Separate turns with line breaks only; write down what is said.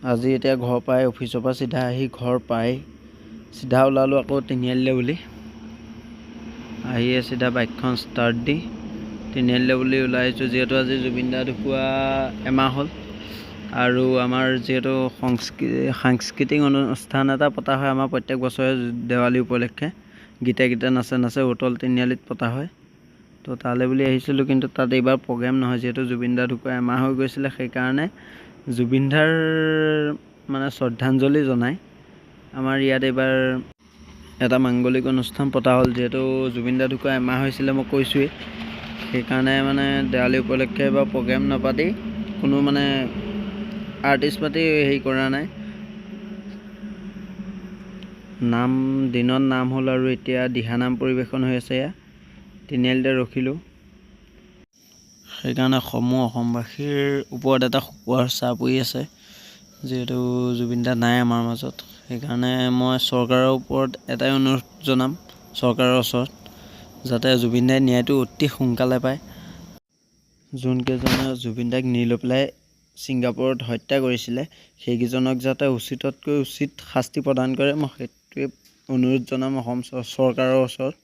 আজি এতিয়া ঘৰ পাই অফিচৰ পৰা চিধা আহি ঘৰ পাই চিধা ওলালোঁ আকৌ তিনিআলিলৈ বুলি। আহিয়ে চিধা বাইকখন ষ্টাৰ্ট দি তিনিআলিলৈ বুলি ওলাই আহিছোঁ, যিহেতু আজি জুবিন দা ঢুকুৱা এমাহ হ'ল আৰু আমাৰ যিহেতু সাংস্কৃতিক অনুষ্ঠান এটা পতা হয় আমাৰ প্ৰত্যেক বছৰে দেৱালী উপলক্ষে। গীতে নাচে উতল তিনিআলিত পতা হয়। তো তালৈ বুলি আহিছিলোঁ, কিন্তু তাত এইবাৰ প্ৰগ্ৰেম নহয়, যিহেতু জুবিন দা ঢুকুৱা এমাহ হৈ গৈছিলে। সেইকাৰণে জুবিন দাৰ মানে শ্ৰদ্ধাঞ্জলি জনাই আমাৰ ইয়াত এইবাৰ এটা মাংগলিক অনুষ্ঠান পতা হ'ল। যিহেতু জুবিন দা ঢুকুৱা এমাহ হৈছিলে মই কৈছোঁৱেই, সেইকাৰণে মানে দেৱালী উপলক্ষে এইবাৰ প্ৰগ্ৰেম নাপাতি কোনো মানে আৰ্টিষ্ট পাতি হেৰি কৰা নাই। দিনত নাম হ'ল আৰু এতিয়া দিহানাম পৰিৱেশন হৈ আছে। এয়া তিনিআলিতে ৰখিলোঁ, সেইকাৰণে অসমবাসীৰ ওপৰত এটা শোকৰ ছাঁ পৰি আছে, যিহেতু জুবিন দা নাই আমাৰ মাজত। সেইকাৰণে মই চৰকাৰৰ ওপৰত এটাই অনুৰোধ জনাম, চৰকাৰৰ ওচৰত, যাতে জুবিন দাই ন্যায়টো অতি সোনকালে পায়। যোনকেইজনে জুবিন দাক নি লৈ পেলাই ছিংগাপুৰত হত্যা কৰিছিলে, সেইকেইজনক যাতে উচিততকৈ উচিত শাস্তি প্ৰদান কৰে, মই সেইটোৱে অনুৰোধ জনাম অসম চৰকাৰৰ ওচৰত।